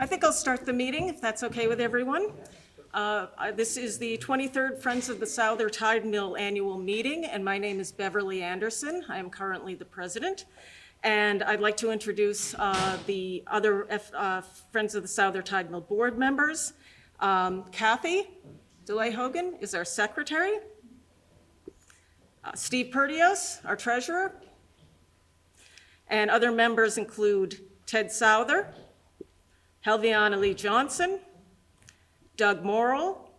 think I'll start the meeting, if that's okay with everyone. This is the 23rd Friends of the Souther Tide Mill Annual Meeting, and my name is Beverly Anderson. I am currently the president, and I'd like to introduce the other Friends of the Souther Tide Mill board members. Kathy DeLay Hogan is our secretary. Steve Perdios, our treasurer. And other members include Ted Souther, Helviana Lee Johnson, Doug Morrill,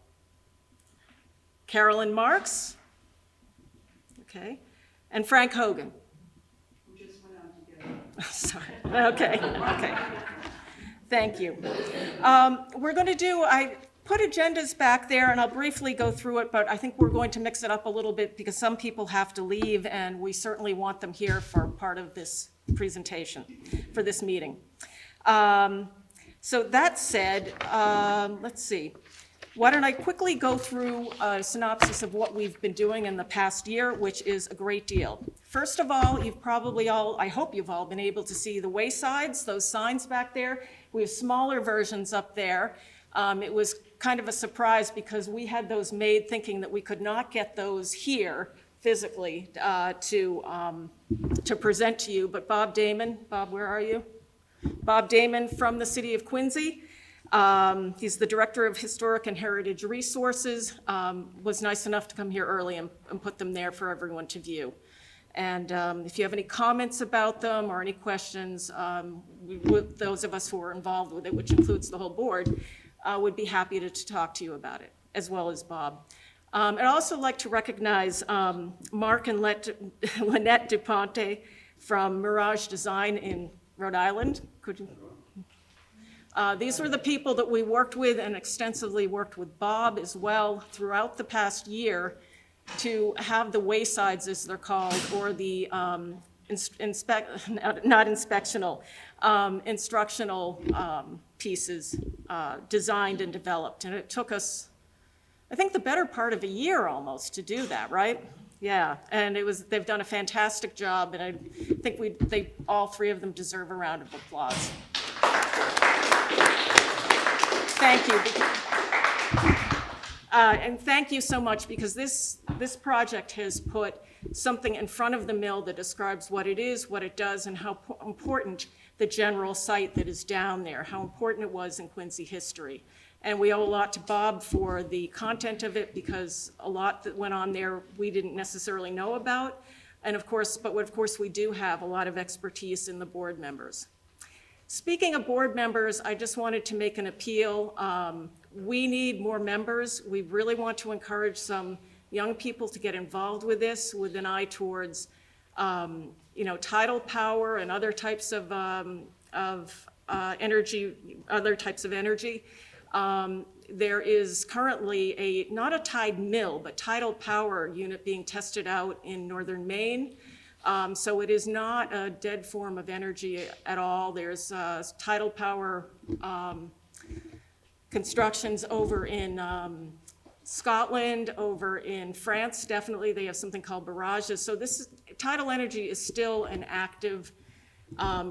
Carolyn Marks, okay, and Frank Hogan. Who just went on together. Sorry, okay. Thank you. We're going to do, I put agendas back there and I'll briefly go through it, but I think we're going to mix it up a little bit because some people have to leave and we certainly want them here for part of this presentation, for this meeting. So that said, let's see. Why don't I quickly go through a synopsis of what we've been doing in the past year, which is a great deal. First of all, you've probably all, I hope you've all been able to see the waysides, those signs back there. We have smaller versions up there. It was kind of a surprise because we had those made thinking that we could not get those here physically to present to you. But Bob Damon, Bob, where are you? Bob Damon from the city of Quincy. He's the Director of Historic and Heritage Resources, was nice enough to come here early and put them there for everyone to view. And if you have any comments about them or any questions, those of us who are involved with it, which includes the whole board, would be happy to talk to you about it, as well as Bob. I'd also like to recognize Mark and Lynette DuPonte from Mirage Design in Rhode Island. Could you? These were the people that we worked with and extensively worked with Bob as well throughout the past year to have the waysides, as they're called, or the instructional pieces designed and developed. And it took us, I think, the better part of a year almost to do that, right? Yeah, and they've done a fantastic job, and I think all three of them deserve a round of applause. Thank you. And thank you so much, because this project has put something in front of the mill that describes what it is, what it does, and how important the general site that is down there, how important it was in Quincy history. And we owe a lot to Bob for the content of it, because a lot that went on there we didn't necessarily know about. And of course we do have a lot of expertise in the board members. Speaking of board members, I just wanted to make an appeal. We need more members. We really want to encourage some young people to get involved with this with an eye towards tidal power and other types of energy, other types of energy. There is currently not a tide mill, but tidal power unit being tested out in northern Maine. So it is not a dead form of energy at all. There's tidal power constructions over in Scotland, over in France. Definitely, they have something called barrages. So tidal energy is still an active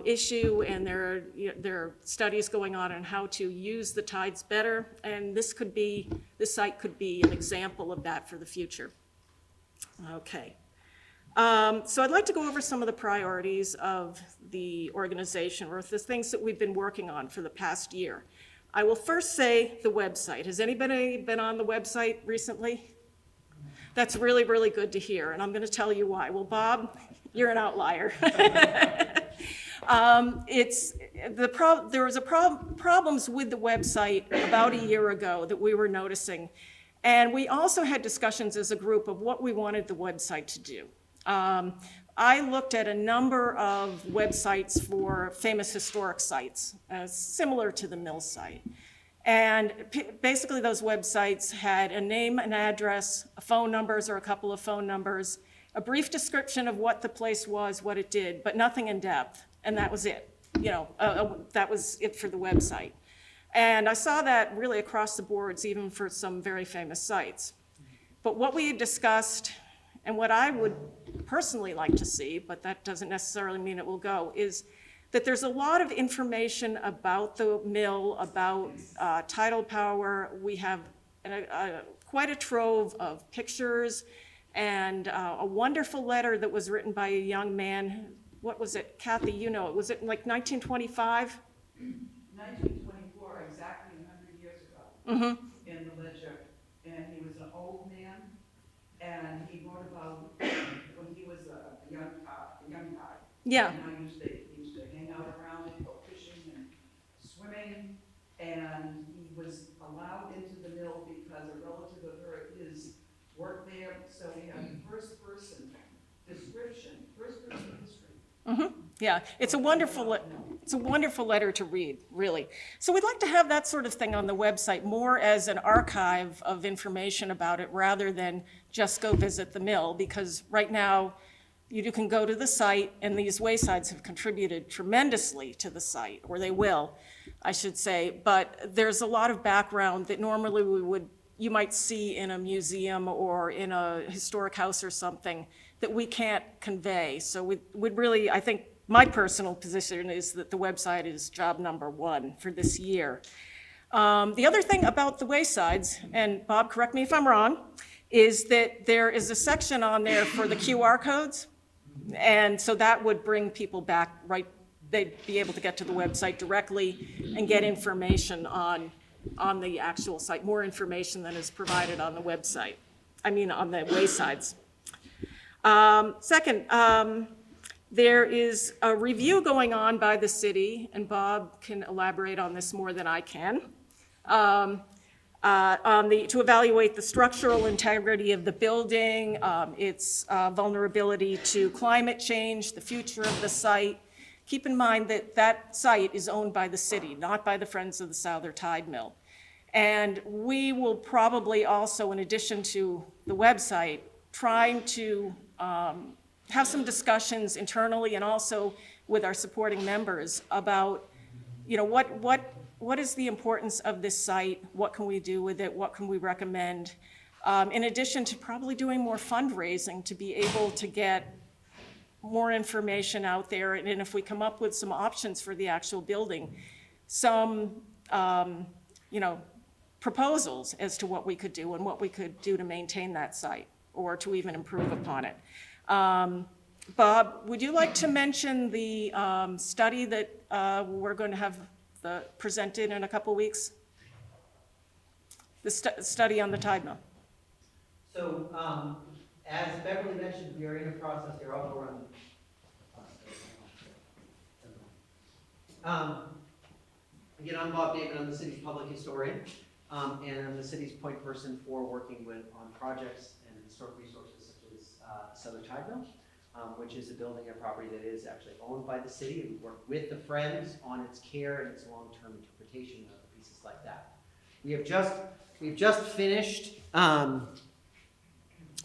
issue, and there are studies going on how to use the tides better, and this site could be an example of that for the future. Okay. So I'd like to go over some of the priorities of the organization, or the things that we've been working on for the past year. I will first say the website. Has anybody been on the website recently? That's really, really good to hear, and I'm going to tell you why. Well, Bob, you're an outlier. There was problems with the website about a year ago that we were noticing, and we also had discussions as a group of what we wanted the website to do. I looked at a number of websites for famous historic sites, similar to the mill site. And basically those websites had a name, an address, phone numbers or a couple of phone numbers, a brief description of what the place was, what it did, but nothing in depth. And that was it. That was it for the website. And I saw that really across the boards, even for some very famous sites. But what we had discussed, and what I would personally like to see, but that doesn't necessarily mean it will go, is that there's a lot of information about the mill, about tidal power. We have quite a trove of pictures and a wonderful letter that was written by a young man. What was it, Kathy, you know, was it like 1925? 1924, exactly 100 years ago, in the Ledger. And he was an old man, and he wrote about when he was a young guy. Yeah. And I used to hang out around and go fishing and swimming, and he was allowed into the mill because a relative of his worked there, so we have first-person description, first-person history. Yeah, it's a wonderful letter to read, really. So we'd like to have that sort of thing on the website more as an archive of information about it rather than just go visit the mill, because right now you can go to the site, and these waysides have contributed tremendously to the site, or they will, I should say. But there's a lot of background that normally you might see in a museum or in a historic house or something that we can't convey. So we'd really, I think my personal position is that the website is job number one for this year. The other thing about the waysides, and Bob, correct me if I'm wrong, is that there is a section on there for the QR codes. And so that would bring people back, right, they'd be able to get to the website directly and get information on the actual site, more information than is provided on the website, on the waysides. Second, there is a review going on by the city, and Bob can elaborate on this more than I can, to evaluate the structural integrity of the building, its vulnerability to climate change, the future of the site. Keep in mind that that site is owned by the city, not by the Friends of the Souther Tide Mill. And we will probably also, in addition to the website, trying to have some discussions internally and also with our supporting members about, what is the importance of this site? What can we do with it? What can we recommend? In addition to probably doing more fundraising to be able to get more information out there, and if we come up with some options for the actual building, some, proposals as to what we could do and what we could do to maintain that site or to even improve upon it. Bob, would you like to mention the study that we're going to have presented in a couple weeks? The study on the tide mill. So, as Beverly mentioned, we are in the process here. I'll go around. Again, I'm Bob David. I'm the city's public historian, and I'm the city's point person for working on projects and historic resources such as Souther Tide Mill, which is a building and property that is actually owned by the city. We work with the Friends on its care and its long-term interpretation of pieces like that. We've just finished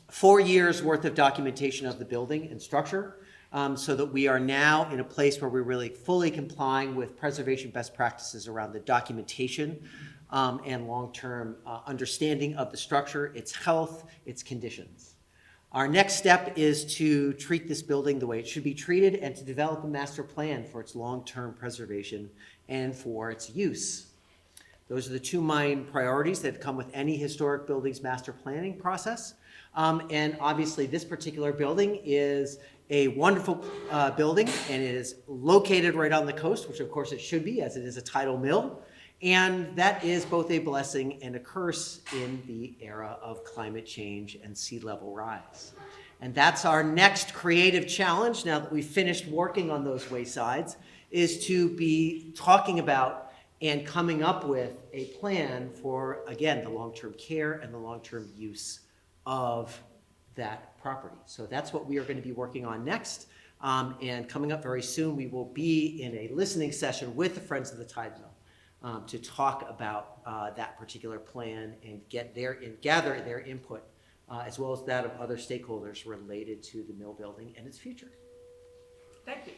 4 years worth of documentation of the building and structure, so that we are now in a place where we're really fully complying with preservation best practices around the documentation and long-term understanding of the structure, its health, its conditions. Our next step is to treat this building the way it should be treated and to develop a master plan for its long-term preservation and for its use. Those are the two main priorities that come with any historic buildings master planning process. And obviously this particular building is a wonderful building, and it is located right on the coast, which of course it should be, as it is a tidal mill. And that is both a blessing and a curse in the era of climate change and sea level rise. And that's our next creative challenge, now that we've finished working on those waysides, is to be talking about and coming up with a plan for, again, the long-term care and the long-term use of that property. So that's what we are going to be working on next. And coming up very soon, we will be in a listening session with the Friends of the Tide Mill to talk about that particular plan and gather their input, as well as that of other stakeholders related to the mill building and its future. Thank you.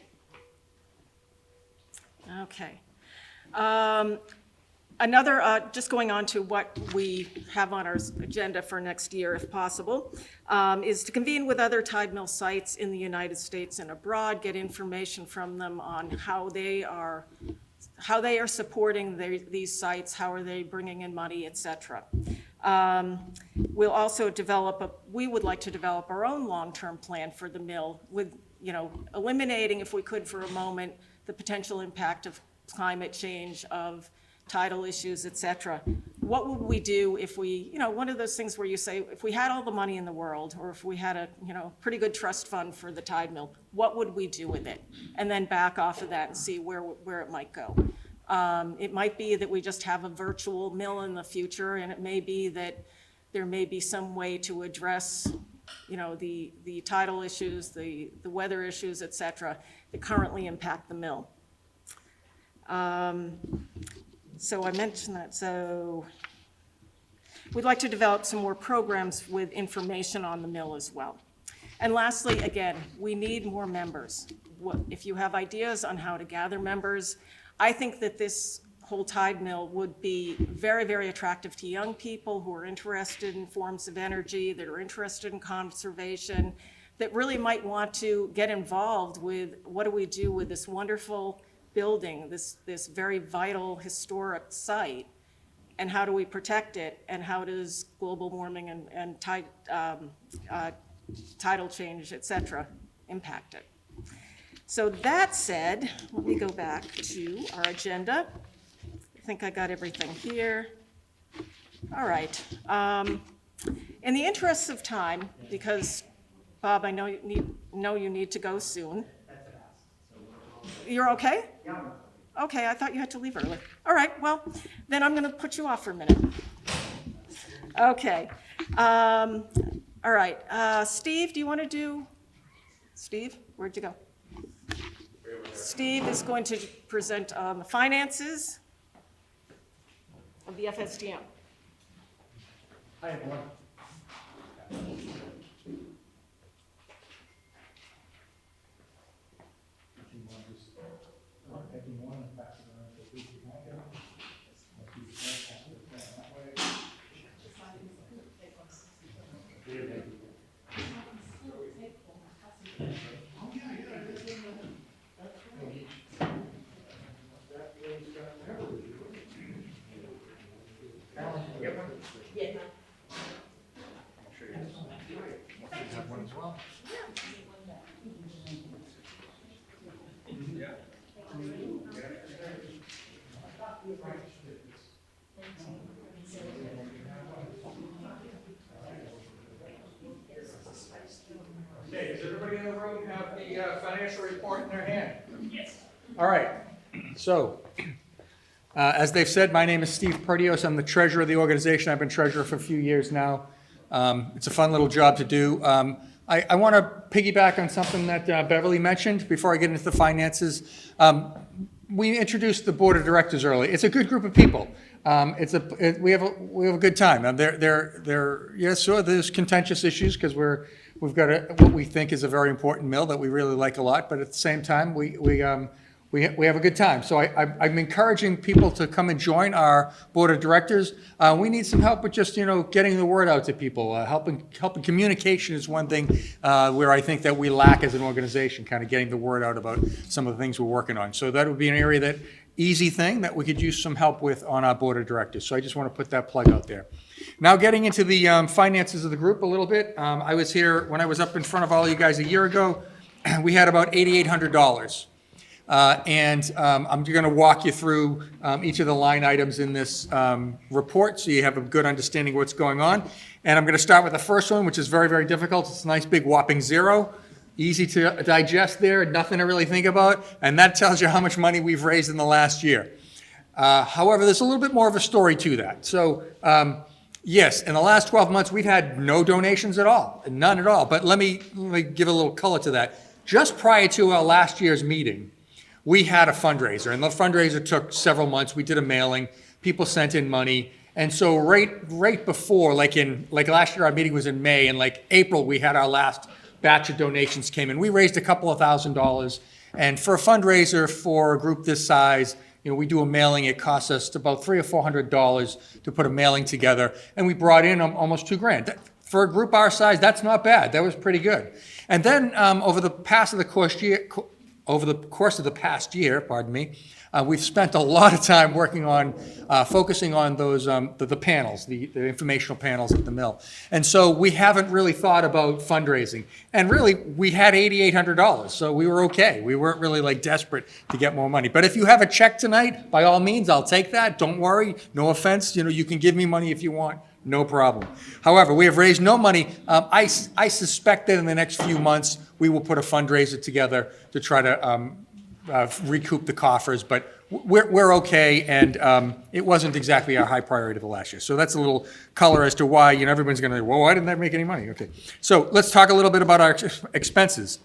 Okay. Just going on to what we have on our agenda for next year, if possible, is to convene with other tide mill sites in the United States and abroad, get information from them on how they are supporting these sites, how are they bringing in money, et cetera. We'll also we would like to develop our own long-term plan for the mill with, eliminating, if we could for a moment, the potential impact of climate change, of tidal issues, et cetera. What would we do if we, one of those things where you say, if we had all the money in the world, or if we had a, pretty good trust fund for the tide mill, what would we do with it? And then back off of that and see where it might go. It might be that we just have a virtual mill in the future, and it may be that there may be some way to address, the tidal issues, the weather issues, et cetera, that currently impact the mill. So I mentioned that. So we'd like to develop some more programs with information on the mill as well. And lastly, again, we need more members. If you have ideas on how to gather members, I think that this whole tide mill would be very, very attractive to young people who are interested in forms of energy, that are interested in conservation, that really might want to get involved with what do we do with this wonderful building, this very vital historic site, and how do we protect it, and how does global warming and tidal change, et cetera, impact it. So that said, let me go back to our agenda. I think I got everything here. All right. In the interests of time, because Bob, I know you need to go soon. You're okay? Yeah. Okay, I thought you had to leave early. All right, well, then I'm going to put you off for a minute. Okay. All right. Steve, do you want to do? Steve, where'd you go? Steve is going to present on the finances of the FSDM. I have one. Okay, does everybody in the room have the financial report in their hand? Yes. All right, so as they've said, my name is Steve Perdios. I'm the treasurer of the organization. I've been treasurer for a few years now. It's a fun little job to do. I want to piggyback on something that Beverly mentioned before I get into the finances. We introduced the board of directors early. It's a good group of people. We have a good time. Yes, sure, there's contentious issues because we've got what we think is a very important mill that we really like a lot, but at the same time, we have a good time. So I'm encouraging people to come and join our board of directors. We need some help with just, getting the word out to people. Helping communication is one thing where I think that we lack as an organization, kind of getting the word out about some of the things we're working on. So that would be an area easy thing that we could use some help with on our board of directors. So I just want to put that plug out there. Now getting into the finances of the group a little bit. I was here when I was up in front of all you guys a year ago. We had about $8,800. I'm going to walk you through each of the line items in this report so you have a good understanding of what's going on. And I'm going to start with the first one, which is very, very difficult. It's a nice big whopping zero. Easy to digest there, nothing to really think about. And that tells you how much money we've raised in the last year. However, there's a little bit more of a story to that. So, yes, in the last 12 months, we've had no donations at all, none at all. But let me give a little color to that. Just prior to our last year's meeting, we had a fundraiser, and the fundraiser took several months. We did a mailing. People sent in money. And so right before, like last year, our meeting was in May, and like April, we had our last batch of donations came in. We raised a couple of $1,000s. And for a fundraiser for a group this size, we do a mailing, it costs us about $300 or $400 to put a mailing together, and we brought in almost $2,000. For a group our size, that's not bad. That was pretty good. And then over the course of the past year, pardon me, we've spent a lot of time working on focusing on those the panels, the informational panels at the mill. And so we haven't really thought about fundraising. And really, we had $8,800, so we were okay. We weren't really like desperate to get more money. But if you have a check tonight, by all means, I'll take that. Don't worry. No offense. You can give me money if you want. No problem. However, we have raised no money. I suspect that in the next few months, we will put a fundraiser together to try to recoup the coffers, but we're okay, and it wasn't exactly our high priority the last year. So that's a little color as to why, everyone's gonna, well, why didn't that make any money? Okay, so let's talk a little bit about our expenses.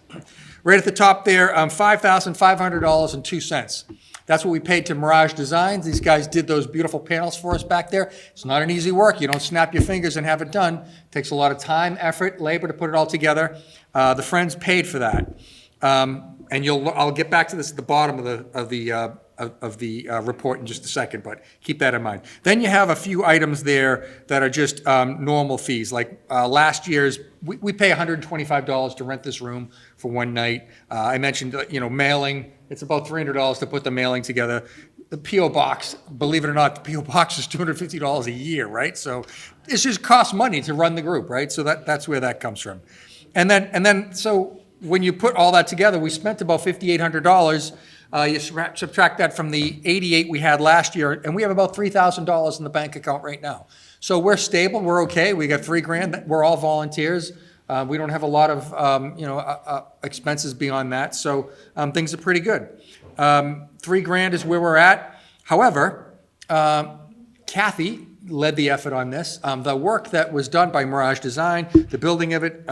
Right at the top there, $5,500.02. That's what we paid to Mirage Designs. These guys did those beautiful panels for us back there. It's not an easy work. You don't snap your fingers and have it done. It takes a lot of time, effort, labor to put it all together. The Friends paid for that. And I'll get back to this at the bottom of the report in just a second, but keep that in mind. Then you have a few items there that are just normal fees. Like last year's, we pay $125 to rent this room for one night. I mentioned, mailing. It's about $300 to put the mailing together. The P.O. Box, believe it or not, the P.O. Box is $250 a year, right? So it just costs money to run the group, right? So that's where that comes from. And then so when you put all that together, we spent about $5,800. You subtract that from the $88 we had last year, and we have about $3,000 in the bank account right now. So we're stable, we're okay. We got $3,000. We're all volunteers. We don't have a lot of expenses beyond that, so things are pretty good. $3,000 is where we're at. However, Kathy led the effort on this. The work that was done by Mirage Design, the building of it,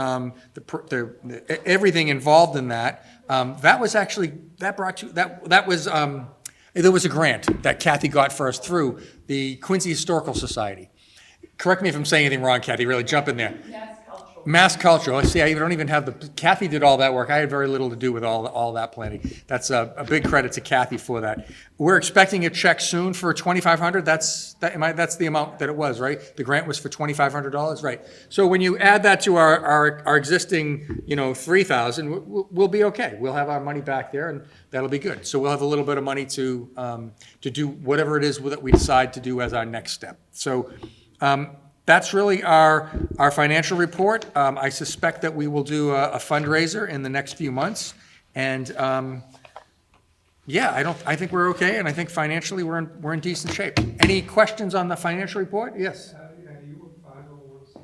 everything involved in that, there was a grant that Kathy got for us through the Quincy Historical Society. Correct me if I'm saying anything wrong, Kathy, really jump in there. Mass Cultural. I see, I don't even have Kathy did all that work. I had very little to do with all that planning. That's a big credit to Kathy for that. We're expecting a check soon for $2,500. That's the amount that it was, right? The grant was for $2,500, right? So when you add that to our existing, $3,000, we'll be okay. We'll have our money back there, and that'll be good. So we'll have a little bit of money to do whatever it is that we decide to do as our next step. So. That's really our financial report. I suspect that we will do a fundraiser in the next few months. And I think we're okay, and I think financially we're in decent shape. Any questions on the financial report? Yes. Are you a 501c3?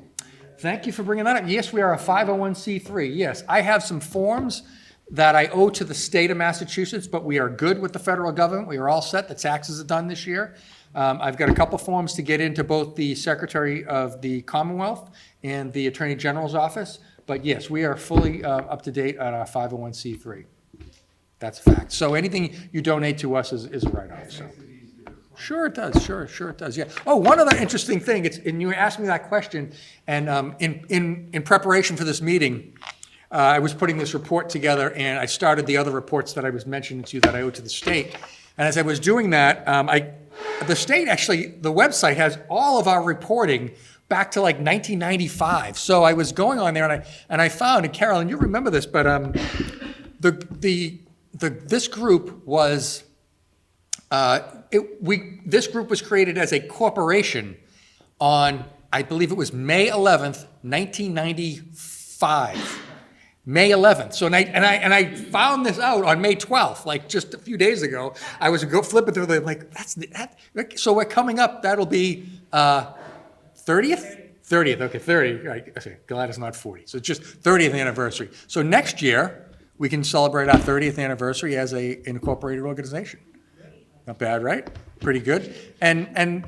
Thank you for bringing that up. Yes, we are a 501c3. Yes, I have some forms that I owe to the state of Massachusetts, but we are good with the federal government. We are all set. The taxes are done this year. I've got a couple forms to get into both the Secretary of the Commonwealth and the Attorney General's office. But yes, we are fully up to date on our 501c3. That's a fact. So anything you donate to us is a write-off. So. Sure it does. Sure it does. Yeah. Oh, one other interesting thing. And you asked me that question, and in preparation for this meeting, I was putting this report together, and I started the other reports that I was mentioning to you that I owe to the state. And as I was doing that, the state actually, the website has all of our reporting back to like 1995. So I was going on there and I found, and Carolyn, you remember this, but this group was this group was created as a corporation on, I believe it was May 11th, 1995. May 11th. So I found this out on May 12th, like just a few days ago. I was flipping through the like that. So we're coming up. That'll be 30th. 30th. Okay, 30. Right. Okay, glad it's not 40. So it's just 30th anniversary. So next year we can celebrate our 30th anniversary as a incorporated organization. Not bad, right? Pretty good. And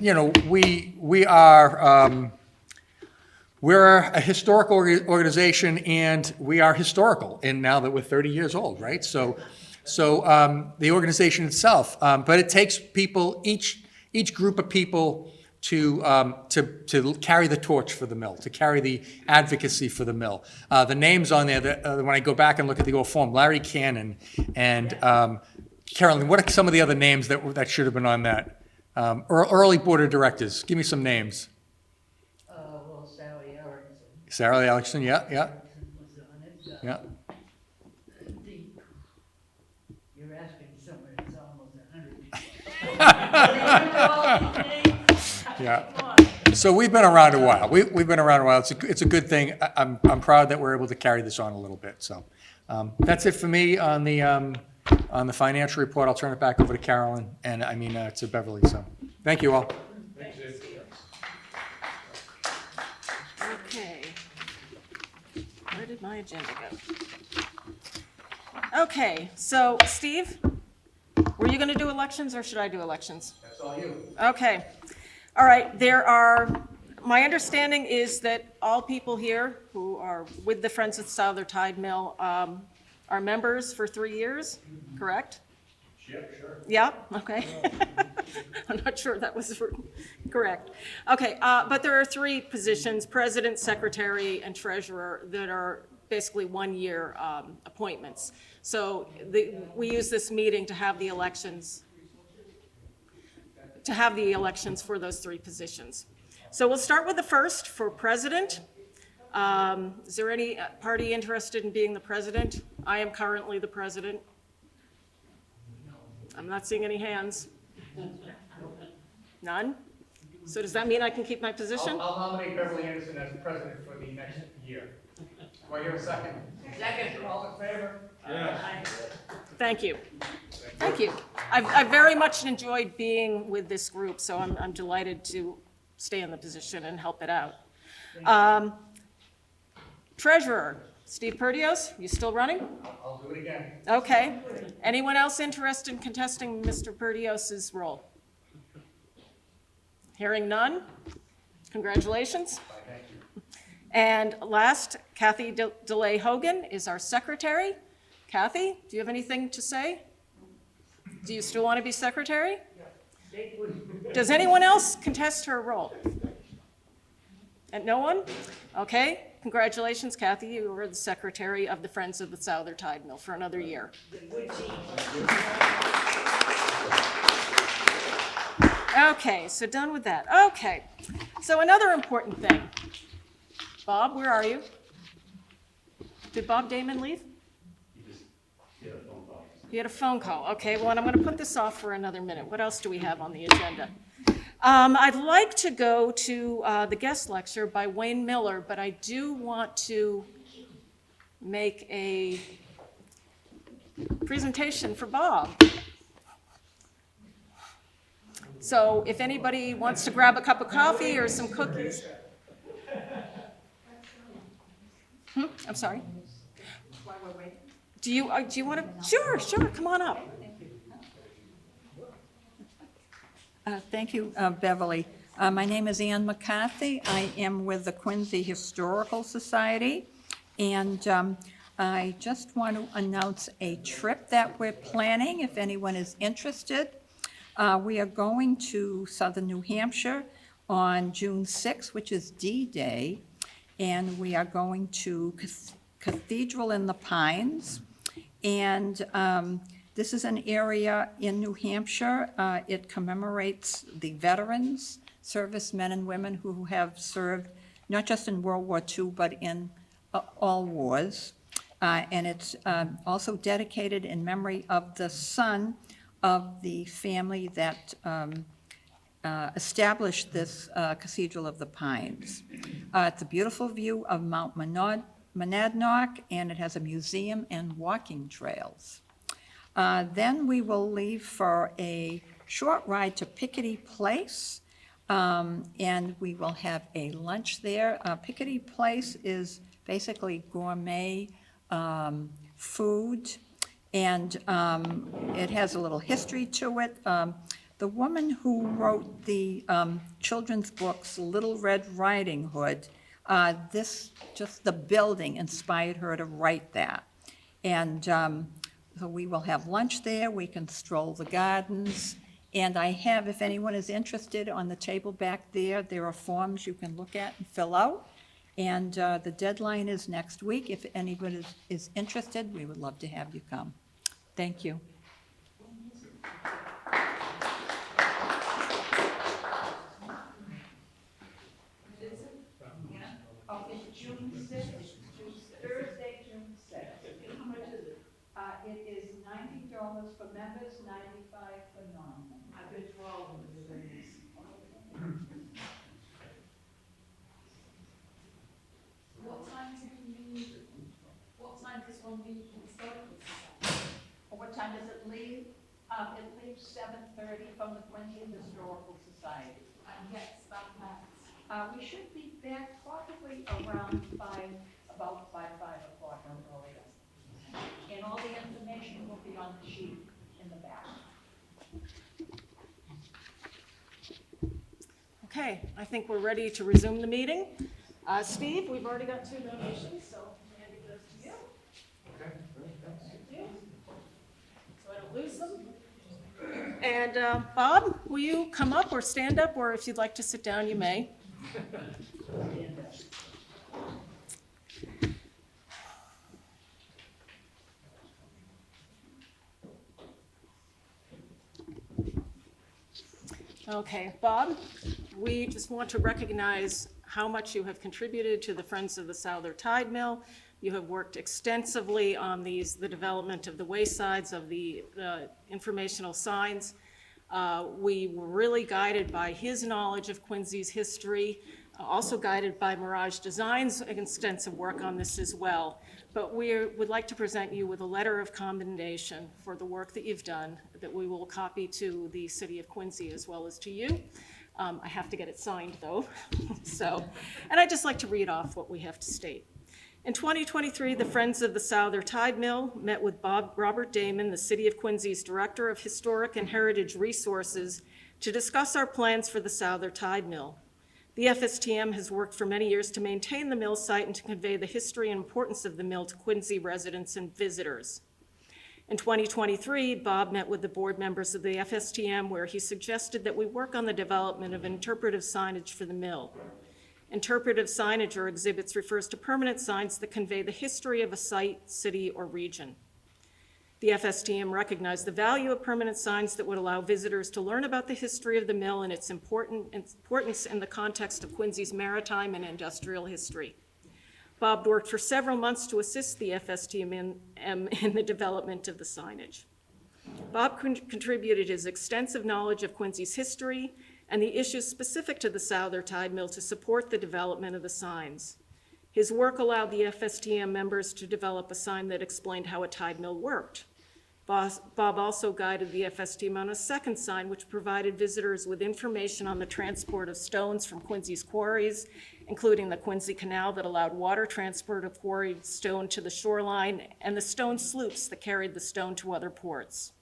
we are. We're a historical organization, and we are historical, and now that we're 30 years old, right? So the organization itself, but it takes people, each group of people to carry the torch for the mill, to carry the advocacy for the mill. The names on there, when I go back and look at the old form, Larry Cannon and Carolyn, what are some of the other names that should have been on that? Early board of directors, give me some names. Well, Sally Erickson. Sarah Erickson, yeah. Erickson was on it. Yeah. You're asking someone that's almost 100. Yeah. So we've been around a while. We've been around a while. It's a good thing. I'm proud that we're able to carry this on a little bit. So that's it for me on the financial report. I'll turn it back over to Carolyn and to Beverly. So thank you all. Okay. Where did my agenda go? Okay, so Steve, were you going to do elections or should I do elections? That's all you. Okay. All right, my understanding is that all people here who are with the Friends of the Souther Tide Mill are members for 3 years, correct? Yep, sure. Yeah, okay. I'm not sure that was correct. Okay, but there are 3 positions, president, secretary, and treasurer, that are basically 1-year appointments. So we use this meeting to have the elections for those 3 positions. So we'll start with the first for president. Is there any party interested in being the president? I am currently the president. I'm not seeing any hands. None? So does that mean I can keep my position? I'll nominate Beverly Anderson as president for the next year. Do I hear a second? Second. All in favor? Thank you. Thank you. I've very much enjoyed being with this group, so I'm delighted to stay in the position and help it out. Treasurer, Steve Perdios, you still running? I'll do it again. Okay. Anyone else interested in contesting Mr. Perdios's role? Hearing none? Congratulations. Thank you. And last, Kathy DeLay Hogan is our secretary. Kathy, do you have anything to say? Do you still want to be secretary? Does anyone else contest her role? And no one? Okay. Congratulations, Kathy. You are the secretary of the Friends of the Souther Tide Mill for another year. Okay, so done with that. Okay, so another important thing. Bob, where are you? Did Bob Damon leave? He had a phone call. Okay, well, I'm going to put this off for another minute. What else do we have on the agenda? I'd like to go to the guest lecture by Wayne Miller, but I do want to make a presentation for Bob. So if anybody wants to grab a cup of coffee or some cookies. I'm sorry? Do you want to? Sure, come on up. Thank you, Beverly. My name is Ann McCarthy. I am with the Quincy Historical Society, and I just want to announce a trip that we're planning, if anyone is interested. We are going to southern New Hampshire on June 6th, which is D-Day, and we are going to Cathedral in the Pines. And this is an area in New Hampshire. It commemorates the veterans, servicemen and women who have served not just in World War II, but in all wars. And it's also dedicated in memory of the son of the family that established this Cathedral of the Pines. It's a beautiful view of Mount Monadnock, and it has a museum and walking trails. Then we will leave for a short ride to Piccadilly Place, and we will have a lunch there. Piccadilly Place is basically gourmet food, and it has a little history to it. The woman who wrote the children's books, Little Red Riding Hood, just the building inspired her to write that. And so we will have lunch there, we can stroll the gardens, and I have, if anyone is interested, on the table back there, there are forms you can look at and fill out. And the deadline is next week. If anyone is interested, we would love to have you come. Thank you. June 6th to Thursday, June 6th. How much is it? It is $90 for members, $95 for non-members. I've been 12 of the days. What time does one meet historical society? What time does it leave? It leaves 7:30 from the Quincy Historical Society. Yes, about that. We should be back probably around 5, about by 5 o'clock or earlier. And all the information will be on the sheet in the back. Okay, I think we're ready to resume the meeting. Steve, we've already got 2 donations, so Andy goes to you. Okay. Thank you. So I don't lose them. And Bob, will you come up or stand up, or if you'd like to sit down, you may. Okay, Bob, we just want to recognize how much you have contributed to the Friends of the Souther Tide Mill. You have worked extensively on the development of the waysides, of the informational signs. We were really guided by his knowledge of Quincy's history, also guided by Mirage Design's extensive work on this as well. But we would like to present you with a letter of commendation for the work that you've done, that we will copy to the city of Quincy as well as to you. I have to get it signed, though. And I'd just like to read off what we have to state. In 2023, the Friends of the Souther Tide Mill met with Robert Damon, the City of Quincy's Director of Historic and Heritage Resources, to discuss our plans for the Souther Tide Mill. The FSTM has worked for many years to maintain the mill site and to convey the history and importance of the mill to Quincy residents and visitors. In 2023, Bob met with the board members of the FSTM, where he suggested that we work on the development of interpretive signage for the mill. Interpretive signage or exhibits refers to permanent signs that convey the history of a site, city, or region. The FSTM recognized the value of permanent signs that would allow visitors to learn about the history of the mill and its importance in the context of Quincy's maritime and industrial history. Bob worked for several months to assist the FSTM in the development of the signage. Bob contributed his extensive knowledge of Quincy's history and the issues specific to the Souther Tide Mill to support the development of the signs. His work allowed the FSTM members to develop a sign that explained how a tide mill worked. Bob also guided the FSTM on a second sign, which provided visitors with information on the transport of stones from Quincy's quarries, including the Quincy Canal that allowed water transport of quarried stone to the shoreline, and the stone sloops that carried the stone to other ports.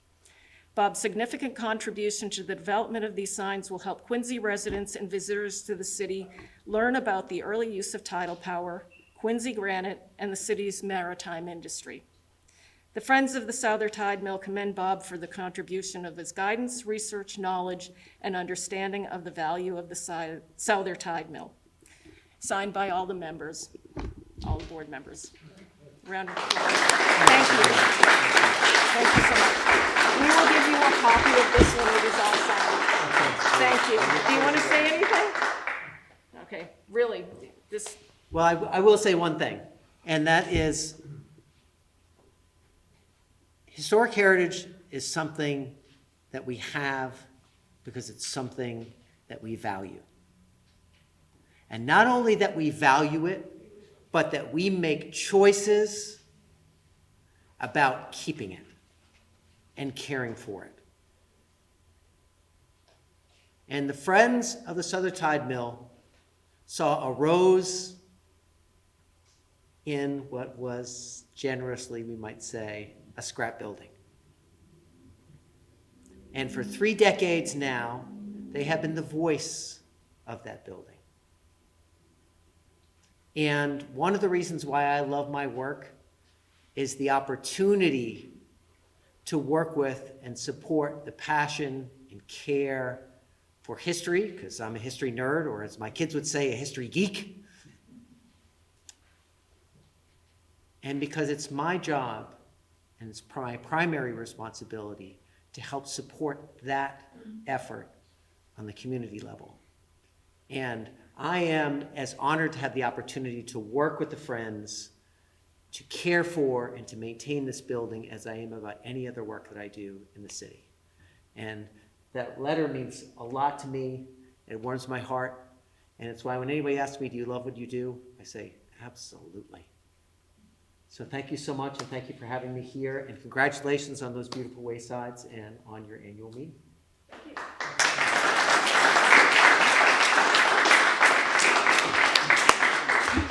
Bob's significant contribution to the development of these signs will help Quincy residents and visitors to the city learn about the early use of tidal power, Quincy granite, and the city's maritime industry. The Friends of the Souther Tide Mill commend Bob for the contribution of his guidance, research, knowledge, and understanding of the value of the Souther Tide Mill. Signed by all the members, all the board members. Round of applause. Thank you. Thank you so much. We will give you a copy of this when it is all signed. Thank you. Do you want to say anything? Okay, really, this, Well, I will say one thing, and that is historic heritage is something that we have because it's something that we value. And not only that we value it, but that we make choices about keeping it and caring for it. And the Friends of the Souther Tide Mill saw a rose in what was generously, we might say, a scrap building. And for 3 decades now, they have been the voice of that building. And one of the reasons why I love my work is the opportunity to work with and support the passion and care for history, because I'm a history nerd, or as my kids would say, a history geek. And because it's my job and it's my primary responsibility to help support that effort on the community level. And I am as honored to have the opportunity to work with the Friends, to care for and to maintain this building as I am about any other work that I do in the city. And that letter means a lot to me. It warms my heart. And it's why when anybody asks me, do you love what you do? I say, absolutely. So thank you so much, and thank you for having me here, and congratulations on those beautiful waysides and on your annual meeting.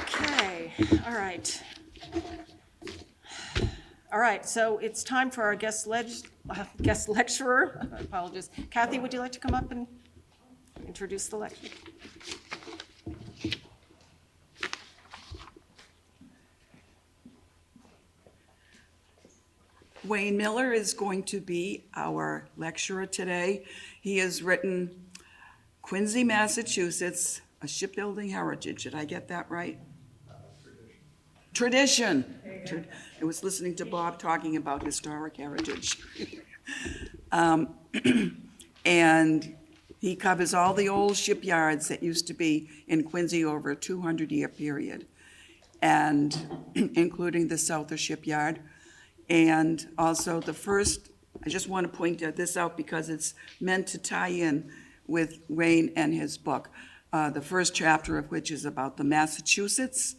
Okay, all right. All right, so it's time for our guest lecturer. Apologies. Kathy, would you like to come up and introduce the lecture? Wayne Miller is going to be our lecturer today. He has written Quincy, Massachusetts, a Shipbuilding Heritage. Did I get that right? Tradition. I was listening to Bob talking about historic heritage. And he covers all the old shipyards that used to be in Quincy over a 200-year period, and including the Souther Shipyard. And also the first, I just want to point this out because it's meant to tie in with Wayne and his book. The first chapter of which is about the Massachusetts,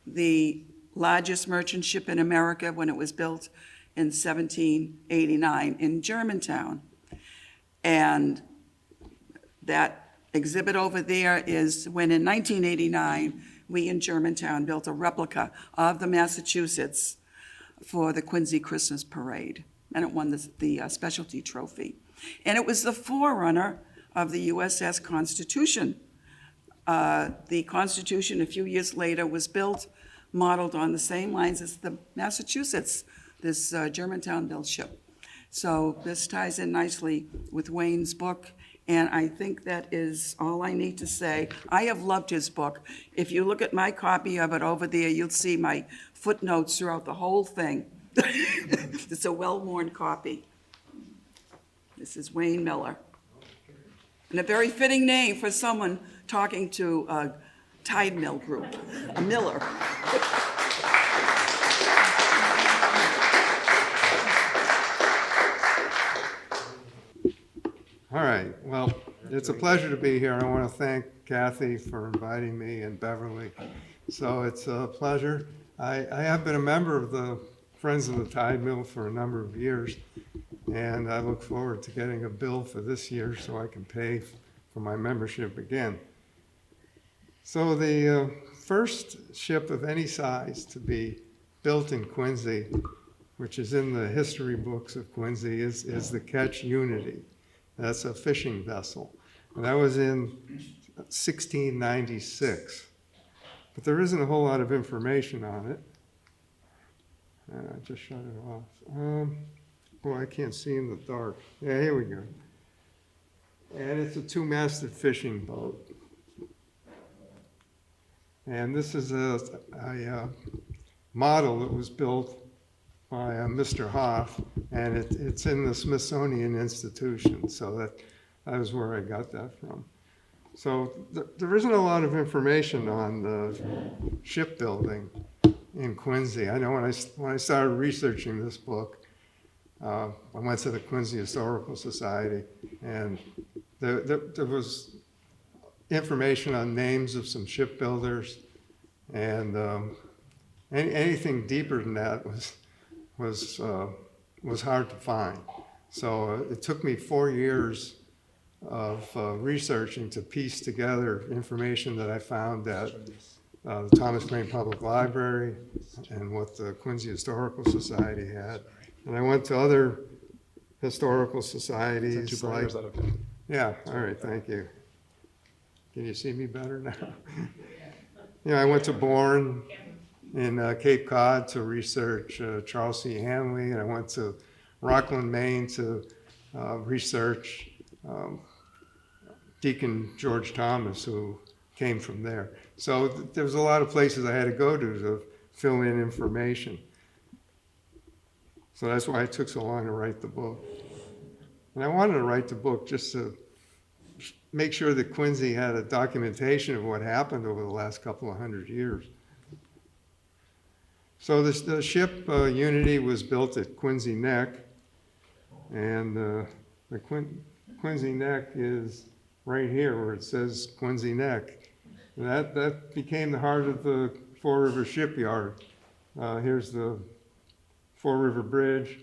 the largest merchant ship in America when it was built in 1789 in Germantown. And that exhibit over there is when in 1989, we in Germantown built a replica of the Massachusetts for the Quincy Christmas Parade, and it won the specialty trophy. And it was the forerunner of the USS Constitution. The Constitution, a few years later, was built, modeled on the same lines as the Massachusetts, this Germantown-built ship. So this ties in nicely with Wayne's book, and I think that is all I need to say. I have loved his book. If you look at my copy of it over there, you'll see my footnotes throughout the whole thing. It's a well-worn copy. This is Wayne Miller. And a very fitting name for someone talking to a Tide Mill group, a miller. All right, well, it's a pleasure to be here. I want to thank Kathy for inviting me and Beverly. So it's a pleasure. I have been a member of the Friends of the Tide Mill for a number of years, and I look forward to getting a bill for this year so I can pay for my membership again. So the first ship of any size to be built in Quincy, which is in the history books of Quincy, is the Ketch Unity. That's a fishing vessel. And that was in 1696. But there isn't a whole lot of information on it. I just shut it off. Boy, I can't see in the dark. Yeah, here we go. And it's a two-masted fishing boat. And this is a model that was built by Mr. Hoff, and it's in the Smithsonian Institution, so that was where I got that from. So there isn't a lot of information on the shipbuilding in Quincy. I know when I started researching this book, I went to the Quincy Historical Society, and there was information on names of some shipbuilders, and anything deeper than that was hard to find. So it took me 4 years of researching to piece together information that I found at the Thomas Paine Public Library and what the Quincy Historical Society had. And I went to other historical societies like... Is that okay? Yeah, all right, thank you. Can you see me better now? Yeah, I went to Bourne in Cape Cod to research Charles C. Hanley, and I went to Rockland, Maine to research Deacon George Thomas, who came from there. So there was a lot of places I had to go to fill in information. So that's why it took so long to write the book. And I wanted to write the book just to make sure that Quincy had a documentation of what happened over the last couple of hundred years. So the ship Unity was built at Quincy Neck, and the Quincy Neck is right here where it says Quincy Neck. And that became the heart of the Four River Shipyard. Here's the Four River Bridge.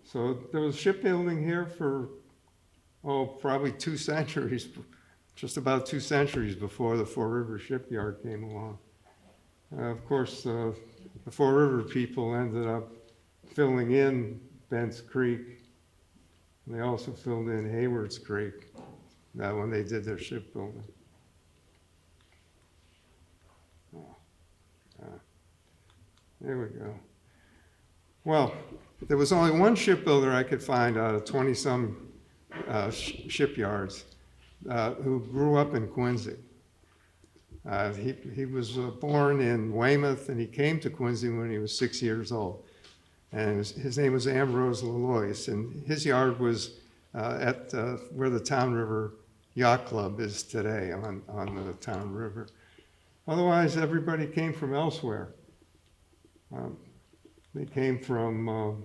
So there was shipbuilding here for, probably 2 centuries, just about 2 centuries before the Four River Shipyard came along. Of course, the Four River people ended up filling in Bent's Creek. They also filled in Hayward's Creek when they did their shipbuilding. There we go. Well, there was only one shipbuilder I could find out of 20-some shipyards who grew up in Quincy. He was born in Weymouth, and he came to Quincy when he was 6 years old. And his name was Ambrose Lalois, and his yard was at where the Town River Yacht Club is today, on the Town River. Otherwise, everybody came from elsewhere. They came from,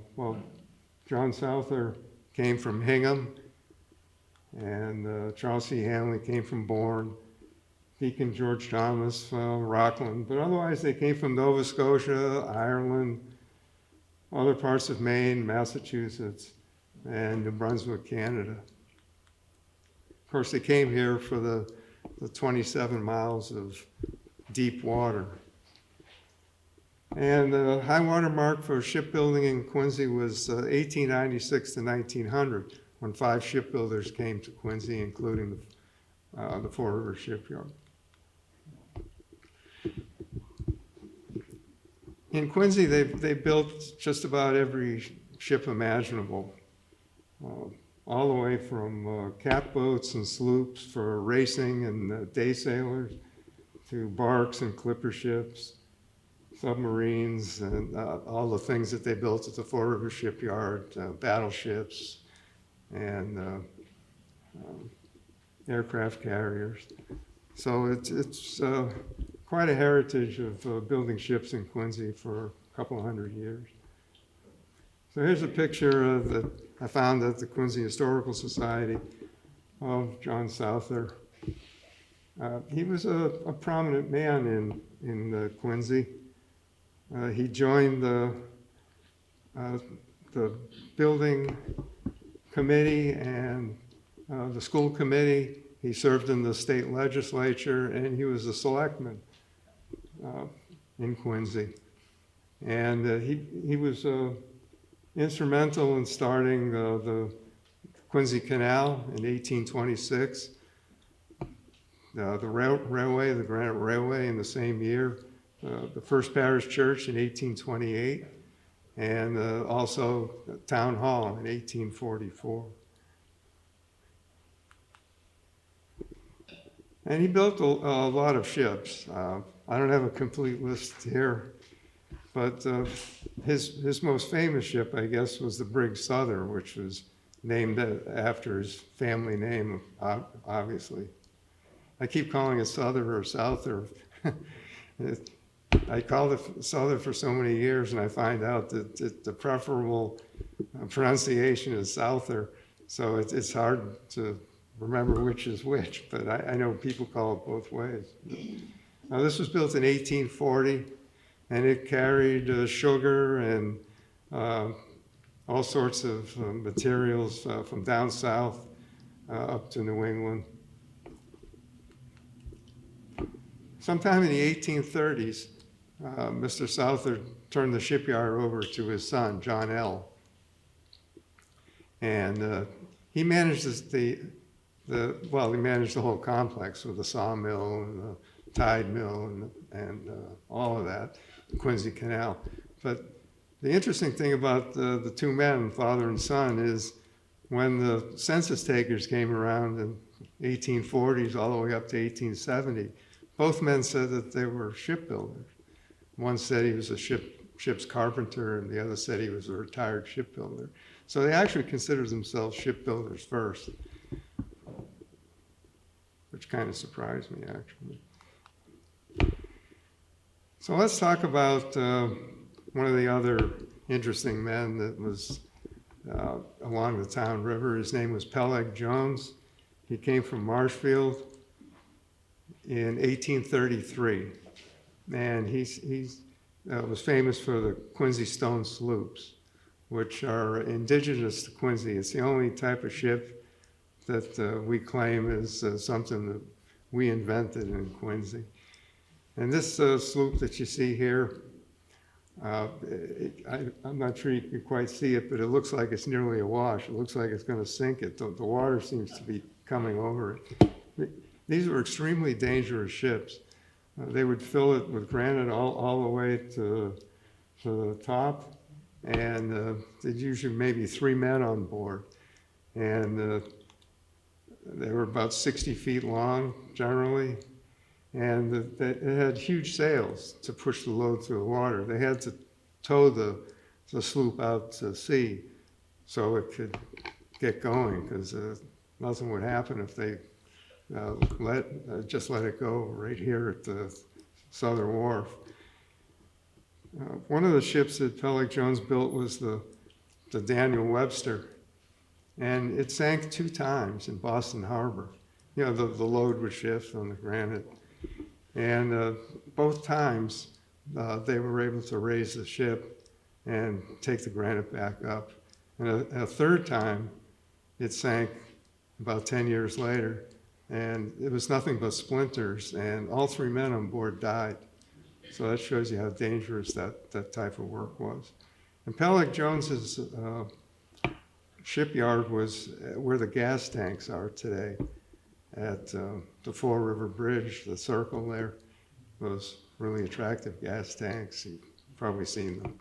John Souther came from Hingham, and Charles C. Hanley came from Bourne. Deacon George Thomas, Rockland, but otherwise they came from Nova Scotia, Ireland, other parts of Maine, Massachusetts, and New Brunswick, Canada. Of course, they came here for the 27 miles of deep water. And the high water mark for shipbuilding in Quincy was 1896 to 1900, when 5 shipbuilders came to Quincy, including the Four River Shipyard. In Quincy, they built just about every ship imaginable, all the way from catboats and sloops for racing and day sailors, to barks and clipper ships, submarines, and all the things that they built at the Four River Shipyard, battleships, and aircraft carriers. So it's quite a heritage of building ships in Quincy for a couple hundred years. So here's a picture that I found at the Quincy Historical Society of John Souther. He was a prominent man in Quincy. He joined the building committee and the school committee. He served in the state legislature, and he was a selectman in Quincy. And he was instrumental in starting the Quincy Canal in 1826, the railway, the Granite Railway, in the same year, the First Parish Church in 1828, and also Town Hall in 1844. And he built a lot of ships. I don't have a complete list here, but his most famous ship, I guess, was the brig Souther, which was named after his family name, obviously. I keep calling it Souther or Souther. I called it Souther for so many years, and I find out that the preferable pronunciation is Souther, so it's hard to remember which is which, but I know people call it both ways. Now, this was built in 1840, and it carried sugar and all sorts of materials from down south up to New England. Sometime in the 1830s, Mr. Souther turned the shipyard over to his son, John L. And he managed he managed the whole complex with the sawmill and the tide mill and all of that, the Quincy Canal. But the interesting thing about the two men, father and son, is when the census takers came around in 1840s all the way up to 1870, both men said that they were shipbuilders. One said he was a ship's carpenter, and the other said he was a retired shipbuilder. So they actually considered themselves shipbuilders first. which kind of surprised me, actually. So let's talk about one of the other interesting men that was along the town river. His name was Peleg Jones. He came from Marshfield in 1833, and he was famous for the Quincy stone sloops, which are indigenous to Quincy. It's the only type of ship that we claim is something that we invented in Quincy. And this sloop that you see here, I'm not sure you can quite see it, but it looks like it's nearly awash. It looks like it's going to sink it. The water seems to be coming over it. These were extremely dangerous ships. They would fill it with granite all the way to the top, and there's usually maybe 3 men on board. And they were about 60 feet long, generally, and it had huge sails to push the load through the water. They had to tow the sloop out to sea so it could get going, because nothing would happen if they just let it go right here at the Southern Wharf. One of the ships that Peleg Jones built was the Daniel Webster, and it sank 2 times in Boston Harbor. You know, the load would shift on the granite. And both times they were able to raise the ship and take the granite back up. And a third time it sank about 10 years later, and it was nothing but splinters, and all 3 men on board died. So that shows you how dangerous that type of work was. And Peleg Jones's shipyard was where the gas tanks are today at the Fall River Bridge, the circle there. Those really attractive gas tanks. You've probably seen them.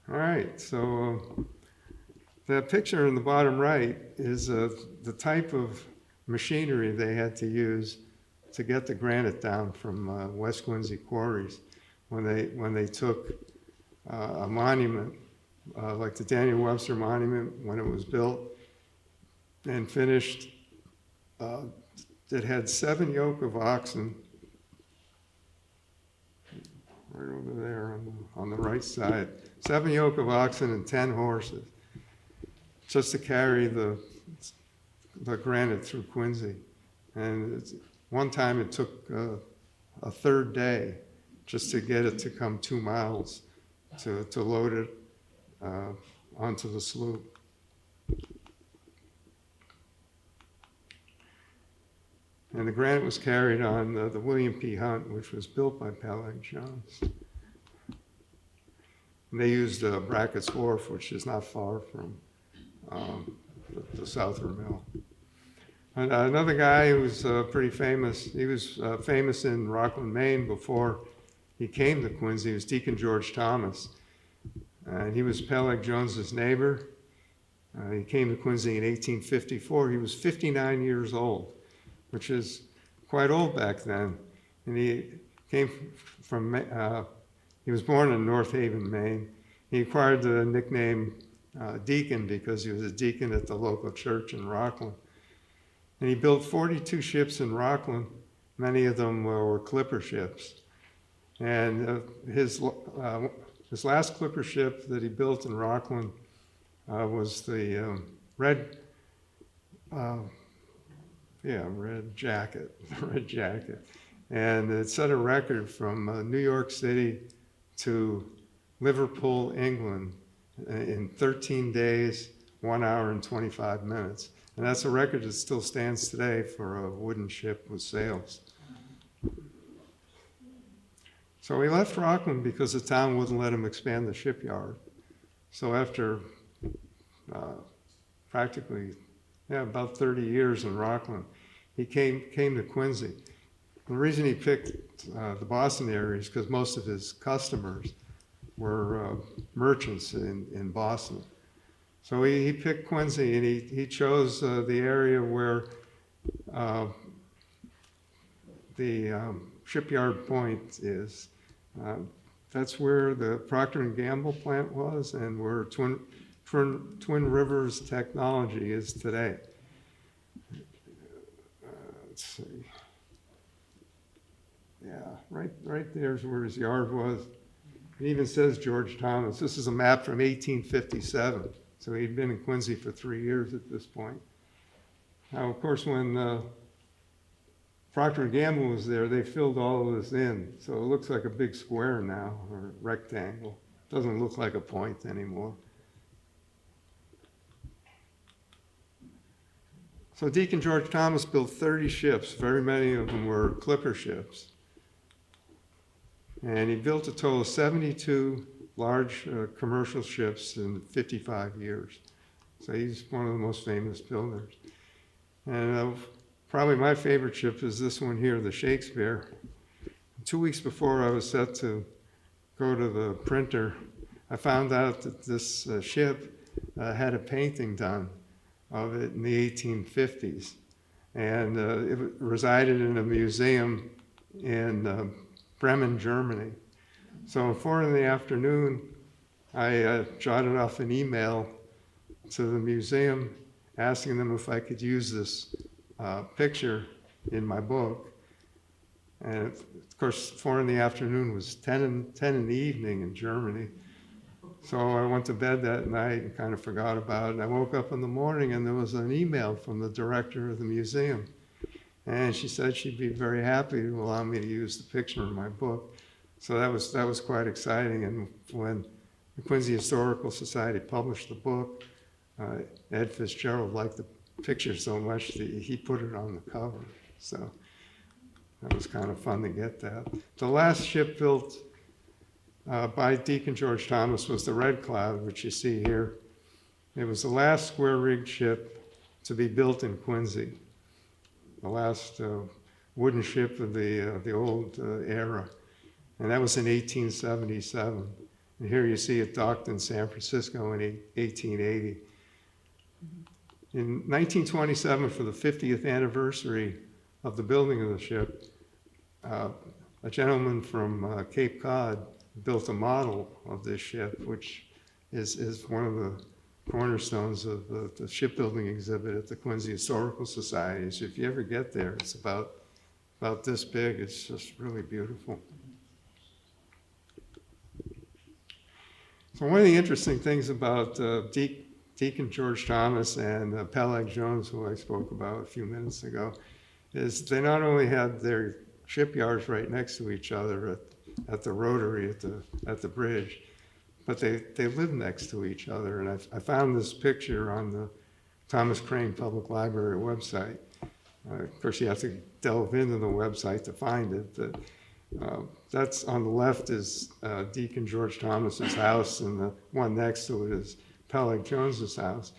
All right, so that picture in the bottom right is the type of machinery they had to use to get the granite down from West Quincy quarries when they took a monument like the Daniel Webster Monument when it was built and finished. It had 7 yoke of oxen right over there on the right side. 7 yoke of oxen and 10 horses just to carry the granite through Quincy. And one time it took a 3rd day just to get it to come 2 miles to load it onto the sloop. And the granite was carried on the William P. Hunt, which was built by Peleg Jones. And they used Brackett's Wharf, which is not far from the Southern Mill. And another guy who was pretty famous, he was famous in Rockland, Maine before he came to Quincy, was Deacon George Thomas. And he was Peleg Jones's neighbor. He came to Quincy in 1854. He was 59 years old, which is quite old back then. And he came from, he was born in North Haven, Maine. He acquired the nickname Deacon because he was a deacon at the local church in Rockland. And he built 42 ships in Rockland. Many of them were clipper ships. And his last clipper ship that he built in Rockland was the Red Jacket, Red Jacket. And it set a record from New York City to Liverpool, England in 13 days, 1 hour and 25 minutes. And that's a record that still stands today for a wooden ship with sails. So he left Rockland because the town wouldn't let him expand the shipyard. So after practically about 30 years in Rockland, he came to Quincy. The reason he picked the Boston area is because most of his customers were merchants in Boston. So he picked Quincy, and he chose the area where the Shipyard Point is. That's where the Procter & Gamble plant was, and where Twin Rivers technology is today. Let's see. Yeah, right there's where his yard was. It even says George Thomas. This is a map from 1857. So he'd been in Quincy for 3 years at this point. Now, of course, when Procter & Gamble was there, they filled all of this in. So it looks like a big square now, or rectangle. Doesn't look like a point anymore. So Deacon George Thomas built 30 ships. Very many of them were clipper ships. And he built a total of 72 large commercial ships in 55 years. So he's one of the most famous builders. And probably my favorite ship is this one here, the Shakespeare. 2 weeks before I was set to go to the printer, I found out that this ship had a painting done of it in the 1850s. And it resided in a museum in Bremen, Germany. So at 4 in the afternoon, I jotted off an email to the museum asking them if I could use this picture in my book. And of course, 4 in the afternoon was 10 in the evening in Germany. So I went to bed that night and kind of forgot about it. I woke up in the morning and there was an email from the director of the museum. And she said she'd be very happy to allow me to use the picture in my book. So that was quite exciting. And when the Quincy Historical Society published the book, Ed Fitzgerald liked the picture so much that he put it on the cover. So that was kind of fun to get that. The last ship built by Deacon George Thomas was the Red Cloud, which you see here. It was the last square-rigged ship to be built in Quincy, the last wooden ship of the old era. And that was in 1877. And here you see it docked in San Francisco in 1880. In 1927, for the 50th anniversary of the building of the ship, a gentleman from Cape Cod built a model of this ship, which is one of the cornerstones of the shipbuilding exhibit at the Quincy Historical Society. So if you ever get there, it's about this big. It's just really beautiful. So one of the interesting things about Deacon George Thomas and Peleg Jones, who I spoke about a few minutes ago, is they not only had their shipyards right next to each other at the rotary at the bridge, but they lived next to each other. And I found this picture on the Thomas Crane Public Library website. Of course, you have to delve into the website to find it. But that's on the left is Deacon George Thomas's house, and the one next to it is Peleg Jones's house.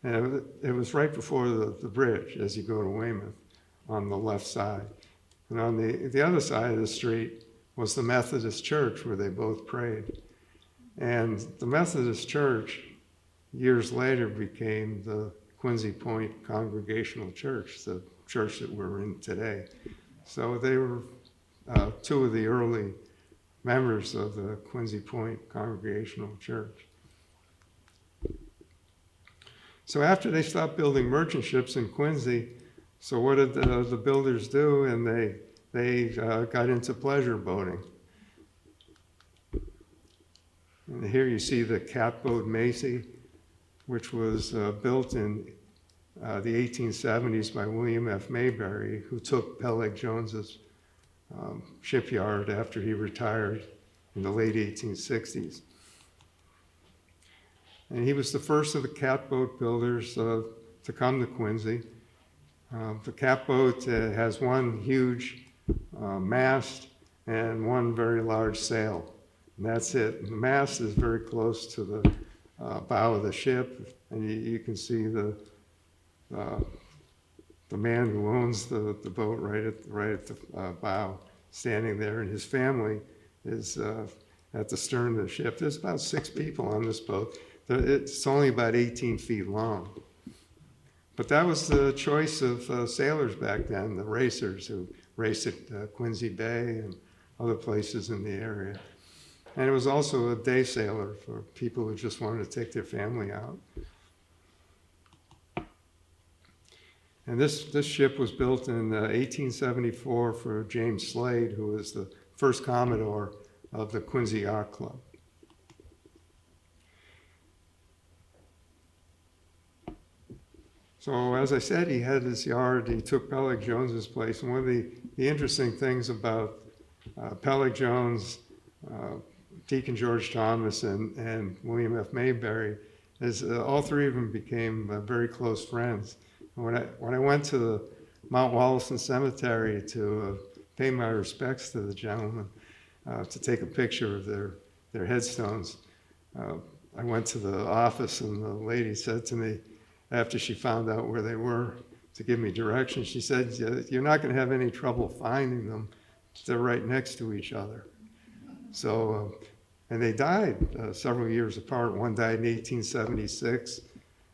And it was right before the bridge as you go to Weymouth on the left side. And on the other side of the street was the Methodist church where they both prayed. And the Methodist church, years later, became the Quincy Point Congregational Church, the church that we're in today. So they were two of the early members of the Quincy Point Congregational Church. So after they stopped building merchant ships in Quincy, so what did the builders do? And they got into pleasure boating. And here you see the catboat Macy, which was built in the 1870s by William F. Mayberry, who took Peleg Jones's shipyard after he retired in the late 1860s. And he was the first of the catboat builders to come to Quincy. The catboat has one huge mast and one very large sail, and that's it. The mast is very close to the bow of the ship, and you can see the man who owns the boat right at the bow, standing there, and his family is at the stern of the ship. There's about 6 people on this boat. It's only about 18 feet long. But that was the choice of sailors back then, the racers who raced at Quincy Bay and other places in the area. And it was also a day sailor for people who just wanted to take their family out. And this ship was built in 1874 for James Slade, who was the first Commodore of the Quincy Yacht Club. So as I said, he had his yard. He took Peleg Jones's place. And one of the interesting things about Peleg Jones, Deacon George Thomas, and William F. Mayberry is all three of them became very close friends. And when I went to the Mount Wollaston Cemetery to pay my respects to the gentlemen, to take a picture of their headstones, I went to the office and the lady said to me, after she found out where they were, to give me directions, she said, "You're not going to have any trouble finding them. They're right next to each other." So, and they died several years apart. One died in 1876,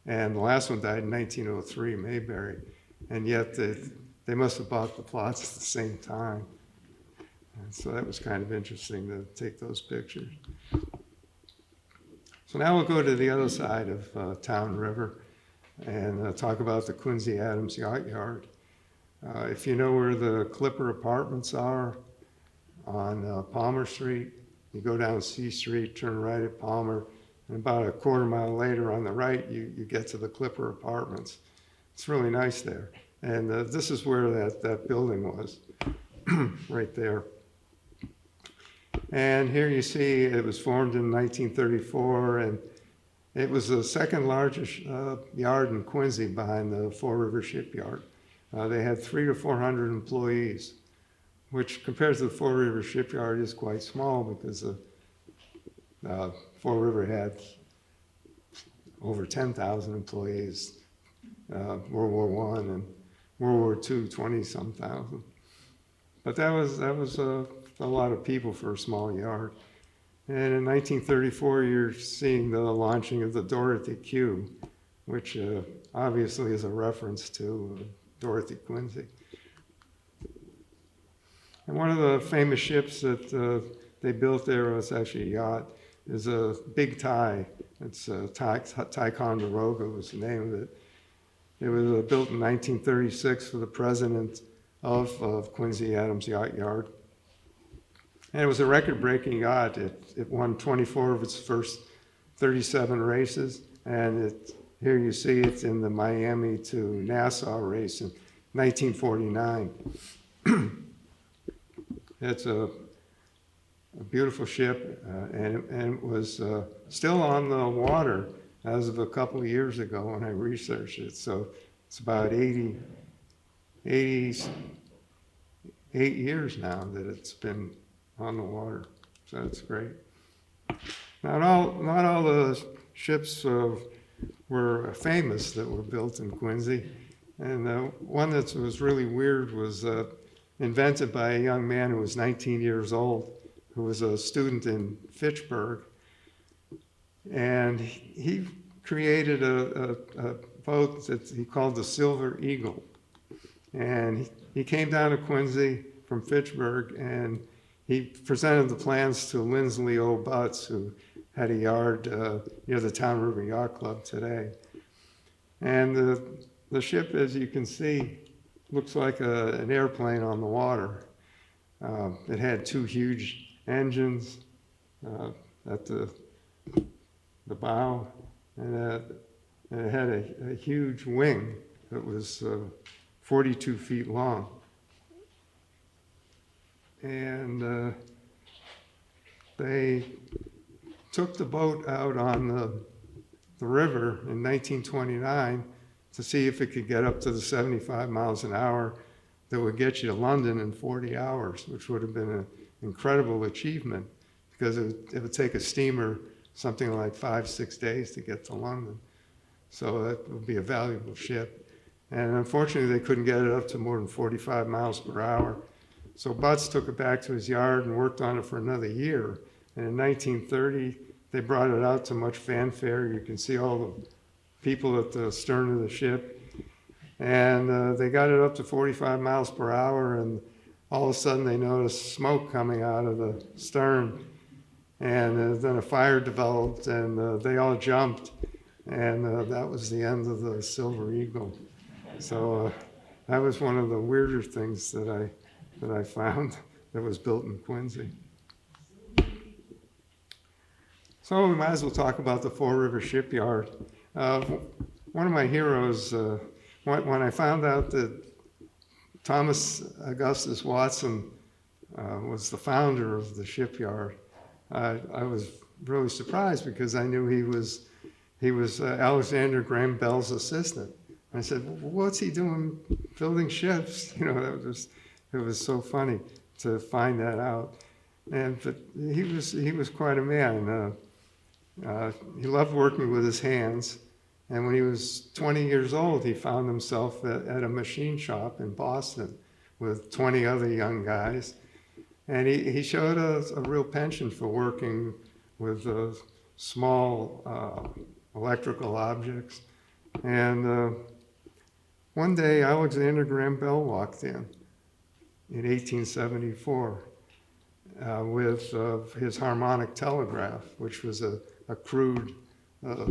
and the last one died in 1903, Mayberry. And yet they must have bought the plots at the same time. And so that was kind of interesting to take those pictures. So now we'll go to the other side of Town River and talk about the Quincy Adams Yacht Yard. If you know where the Clipper Apartments are on Palmer Street, you go down C Street, turn right at Palmer, and about a quarter mile later on the right, you get to the Clipper Apartments. It's really nice there. And this is where that building was, right there. And here you see it was formed in 1934, and it was the second largest yard in Quincy behind the Four River Shipyard. They had 300 to 400 employees, which compared to the Four River Shipyard is quite small because the Four River had over 10,000 employees, World War I, and World War II, 20-some thousand. But that was a lot of people for a small yard. And in 1934, you're seeing the launching of the Dorothy Q, which obviously is a reference to Dorothy Quincy. And one of the famous ships that they built there was actually a yacht, is a Big Tie. It's Ticonderoga was the name of it. It was built in 1936 for the president of Quincy Adams Yacht Yard. And it was a record-breaking yacht. It won 24 of its first 37 races, and here you see it's in the Miami to Nassau race in 1949. It's a beautiful ship, and it was still on the water as of a couple of years ago when I researched it. So it's about 88 years now that it's been on the water, so that's great. Not all the ships were famous that were built in Quincy, and one that was really weird was invented by a young man who was 19 years old, who was a student in Fitchburg, and he created a boat that he called the Silver Eagle, and he came down to Quincy from Fitchburg, and he presented the plans to Lindsley O. Butts, who had a yard near the Town River Yacht Club today. And the ship, as you can see, looks like an airplane on the water. It had two huge engines at the bow, and it had a huge wing that was 42 feet long. And they took the boat out on the river in 1929 to see if it could get up to the 75 miles an hour that would get you to London in 40 hours, which would have been an incredible achievement because it would take a steamer something like 5-6 days to get to London. So that would be a valuable ship. And unfortunately, they couldn't get it up to more than 45 miles per hour. So Butts took it back to his yard and worked on it for another year. And in 1930, they brought it out to much fanfare. You can see all the people at the stern of the ship. And they got it up to 45 miles per hour, and all of a sudden they noticed smoke coming out of the stern. And then a fire developed, and they all jumped, and that was the end of the Silver Eagle. So that was one of the weirder things that I found that was built in Quincy. So we might as well talk about the Fall River Shipyard. One of my heroes, when I found out that Thomas Augustus Watson was the founder of the shipyard, I was really surprised because I knew he was Alexander Graham Bell's assistant. I said, well, what's he doing building ships? You know, it was so funny to find that out. But he was quite a man. He loved working with his hands. And when he was 20 years old, he found himself at a machine shop in Boston with 20 other young guys. And he showed a real penchant for working with small electrical objects. And one day, Alexander Graham Bell walked in 1874 with his harmonic telegraph, which was a crude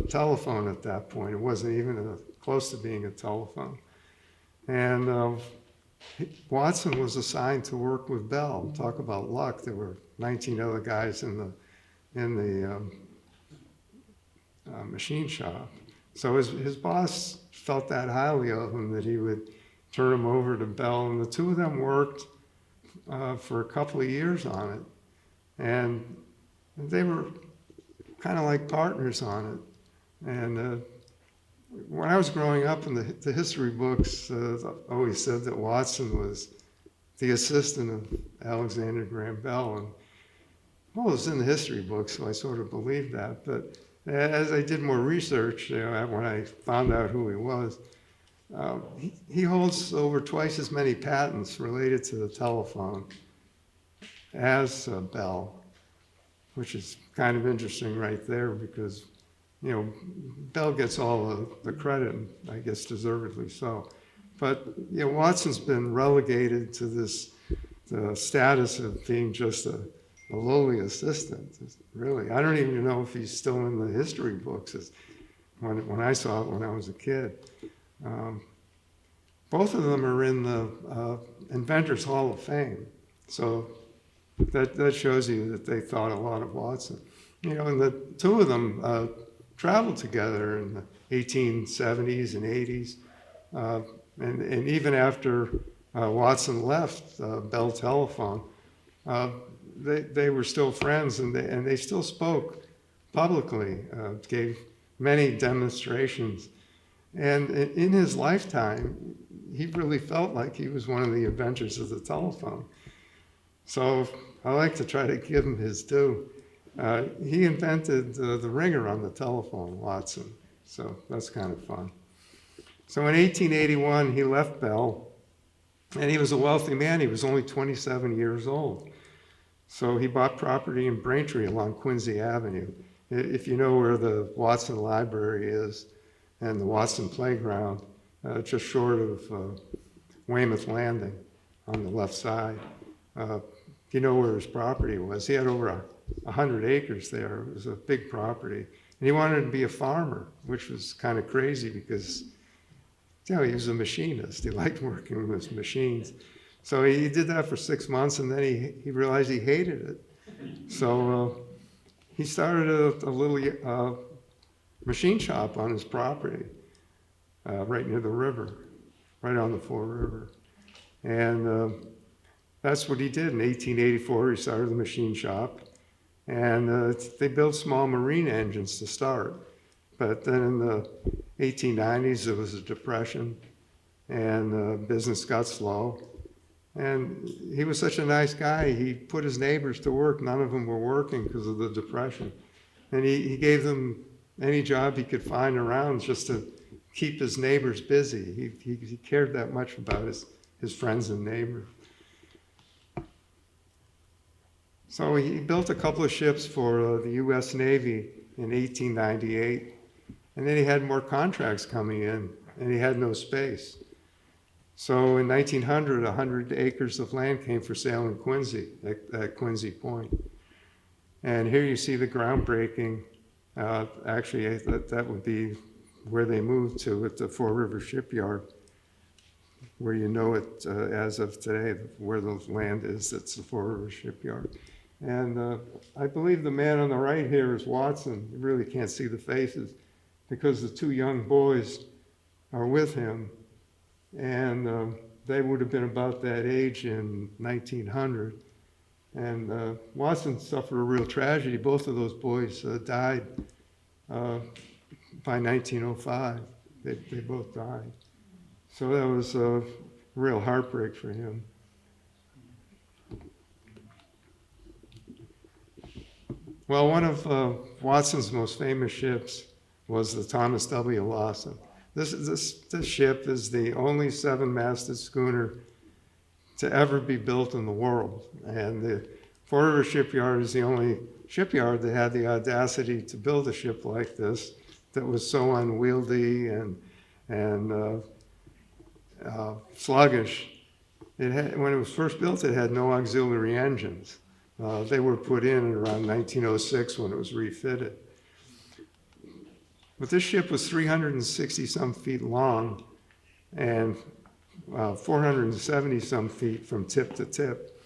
telephone at that point. It wasn't even close to being a telephone. And Watson was assigned to work with Bell. Talk about luck. There were 19 other guys in the machine shop. So his boss felt that highly of him that he would turn him over to Bell. And the two of them worked for a couple of years on it. And they were kind of like partners on it. And when I was growing up in the history books, always said that Watson was the assistant of Alexander Graham Bell. And well, it was in the history books, so I sort of believed that. But as I did more research, when I found out who he was, he holds over twice as many patents related to the telephone as Bell, which is kind of interesting right there because, you know, Bell gets all the credit, and I guess deservedly so. But, you know, Watson's been relegated to the status of being just a lowly assistant, really. I don't even know if he's still in the history books when I saw it when I was a kid. Both of them are in the Inventors Hall of Fame. So that shows you that they thought a lot of Watson. You know, and the two of them traveled together in the 1870s and 80s. And even after Watson left Bell Telephone, they were still friends, and they still spoke publicly, gave many demonstrations. And in his lifetime, he really felt like he was one of the inventors of the telephone. So I like to try to give him his due. He invented the ringer on the telephone, Watson. So that's kind of fun. So in 1881, he left Bell, and he was a wealthy man. He was only 27 years old. So he bought property in Braintree along Quincy Avenue. If you know where the Watson Library is and the Watson Playground, just short of Weymouth Landing on the left side. You know where his property was. He had over 100 acres there. It was a big property. And he wanted to be a farmer, which was kind of crazy because, you know, he was a machinist. He liked working with machines. So he did that for 6 months, and then he realized he hated it. So he started a little machine shop on his property right near the river, right on the Fall River. And that's what he did. In 1884, he started the machine shop. And they built small marine engines to start. But then in the 1890s, there was a depression, and business got slow. And he was such a nice guy, he put his neighbors to work. None of them were working because of the depression. And he gave them any job he could find around just to keep his neighbors busy. He cared that much about his friends and neighbors. So he built a couple of ships for the U.S. Navy in 1898. And then he had more contracts coming in, and he had no space. So in 1900, 100 acres of land came for sale in Quincy, at Quincy Point. And here you see the groundbreaking. Actually, that would be where they moved to at the Four River Shipyard, where you know it as of today, where the land is, it's the Four River Shipyard. And I believe the man on the right here is Watson. You really can't see the faces because the two young boys are with him. And they would have been about that age in 1900. And Watson suffered a real tragedy. Both of those boys died by 1905. They both died. So that was a real heartbreak for him. Well, one of Watson's most famous ships was the Thomas W. Lawson. This ship is the only 7-masted schooner to ever be built in the world. And the Four River Shipyard is the only shipyard that had the audacity to build a ship like this that was so unwieldy and sluggish. When it was first built, it had no auxiliary engines. They were put in around 1906 when it was refitted. But this ship was 360-some feet long and 470-some feet from tip to tip.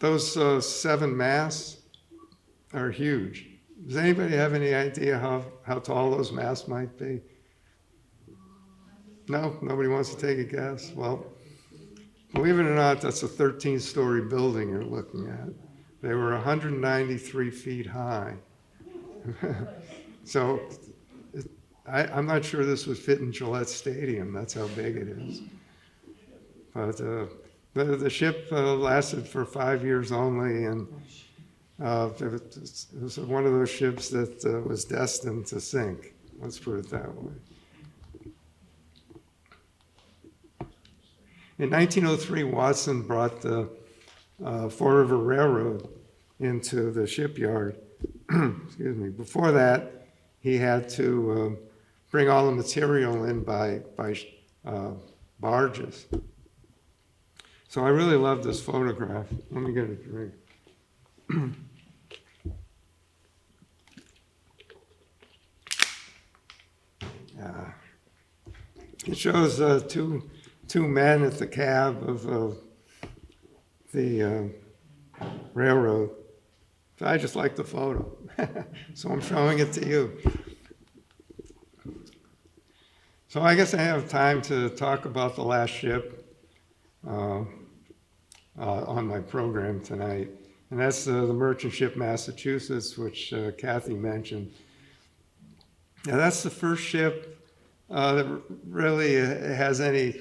Those 7 masts are huge. Does anybody have any idea how tall those masts might be? No? Nobody wants to take a guess? Well, believe it or not, that's a 13-story building you're looking at. They were 193 feet high. So I'm not sure this would fit in Gillette Stadium. That's how big it is. But the ship lasted for 5 years only, and it was one of those ships that was destined to sink. Let's put it that way. In 1903, Watson brought the Four River Railroad into the shipyard. Excuse me. Before that, he had to bring all the material in by barges. So I really love this photograph. Let me get a drink. It shows two men at the cab of the railroad. I just like the photo, so I'm showing it to you. So I guess I have time to talk about the last ship on my program tonight, and that's the merchant ship Massachusetts, which Kathy mentioned. Now that's the first ship that really has any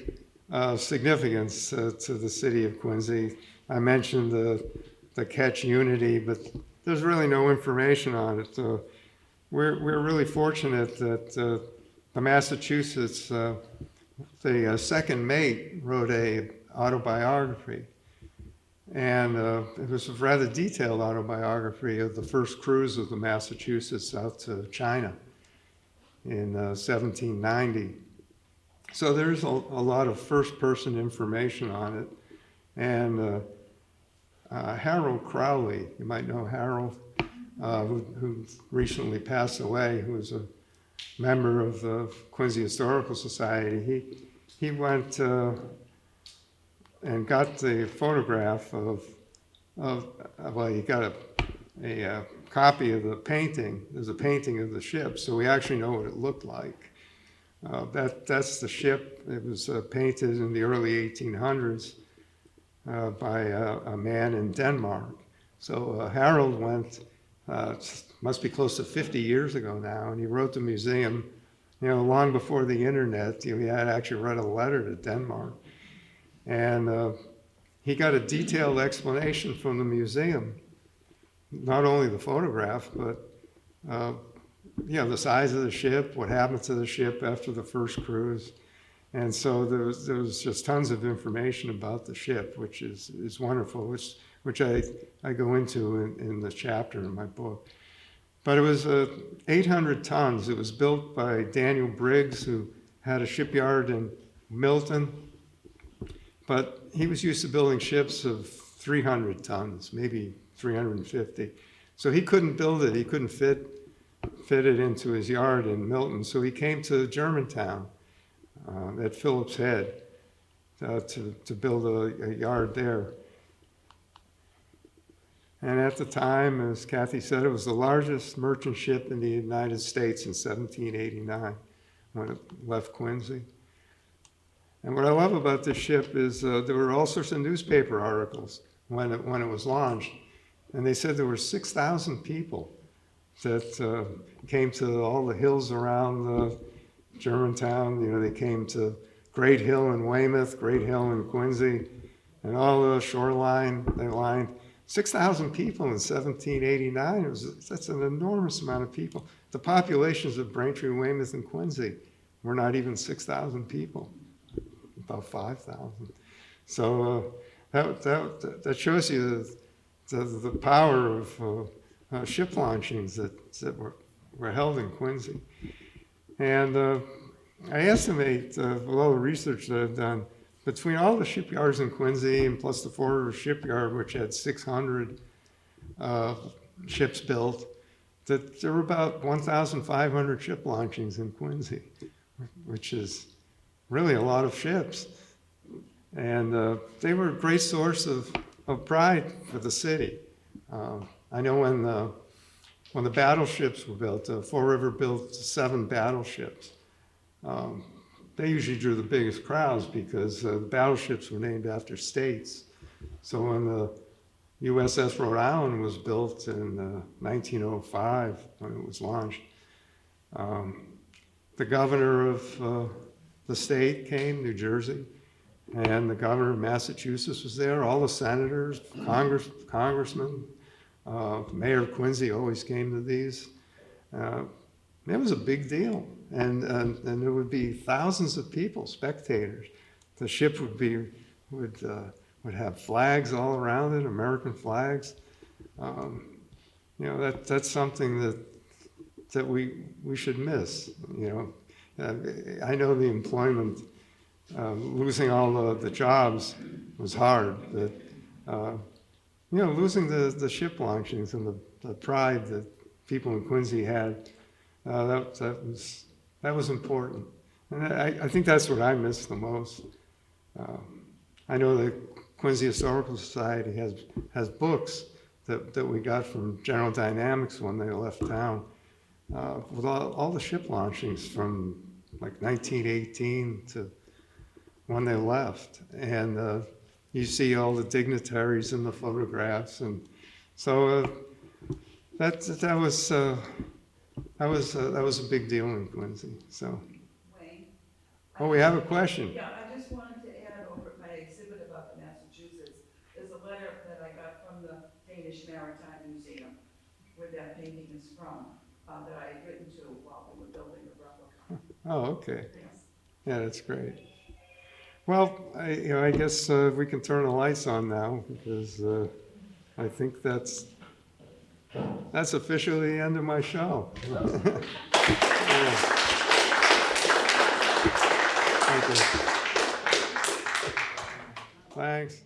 significance to the city of Quincy. I mentioned the Ketch Unity, but there's really no information on it. We're really fortunate that the Massachusetts, the second mate wrote a autobiography, and it was a rather detailed autobiography of the first cruise of the Massachusetts out to China in 1790. So there's a lot of first-person information on it. And Harold Crowley, you might know Harold, who recently passed away, who was a member of the Quincy Historical Society. He went and got the photograph well, he got a copy of the painting. There's a painting of the ship, so we actually know what it looked like. That's the ship. It was painted in the early 1800s by a man in Denmark. So Harold went, must be close to 50 years ago now, and he wrote the museum, long before the internet. He had actually wrote a letter to Denmark. And he got a detailed explanation from the museum, not only the photograph, but the size of the ship, what happened to the ship after the first cruise. And so there was just tons of information about the ship, which is wonderful, which I go into in the chapter in my book. But it was 800 tons. It was built by Daniel Briggs, who had a shipyard in Milton. But he was used to building ships of 300 tons, maybe 350. So he couldn't build it. He couldn't fit it into his yard in Milton. So he came to Germantown at Phillips Head to build a yard there. And at the time, as Kathy said, it was the largest merchant ship in the United States in 1789 when it left Quincy. And what I love about this ship is there were all sorts of newspaper articles when it was launched. And they said there were 6,000 people that came to all the hills around Germantown. You know, they came to Great Hill in Weymouth, Great Hill in Quincy, and all the shoreline, they lined 6,000 people in 1789. That's an enormous amount of people. The populations of Braintree, Weymouth, and Quincy were not even 6,000 people, about 5,000. So that shows you the power of ship launchings that were held in Quincy. And I estimate, with all the research that I've done, between all the shipyards in Quincy and plus the Fort River Shipyard, which had 600 ships built, that there were about 1,500 ship launchings in Quincy, which is really a lot of ships. And they were a great source of pride for the city. I know when the battleships were built, Fort River built 7 battleships. They usually drew the biggest crowds because the battleships were named after states. So when the USS Rhode Island was built in 1905, when it was launched, the governor of the state came, New Jersey, and the governor of Massachusetts was there. All the senators, congressmen, Mayor of Quincy always came to these. It was a big deal, and there would be thousands of people, spectators. The ship would have flags all around it, American flags. You know, that's something that we should miss. You know, I know the employment, losing all the jobs was hard, but you know, losing the ship launchings and the pride that people in Quincy had. That was important, and I think that's what I miss the most. I know the Quincy Historical Society has books that we got from General Dynamics when they left town, with all the ship launchings from like 1918 to when they left, and you see all the dignitaries in the photographs, and so that was a big deal in Quincy. So, Wayne? oh, we have a question. Yeah, I just wanted to add over my exhibit about the Massachusetts. There's a letter that I got from the Danish Maritime Museum, where that painting is from, that I had written to while we were building the replica. Oh, okay. Yes. Yeah, that's great. Well, I guess we can turn the lights on now because I think that's officially the end of my show. Yeah. Thank you. Thanks.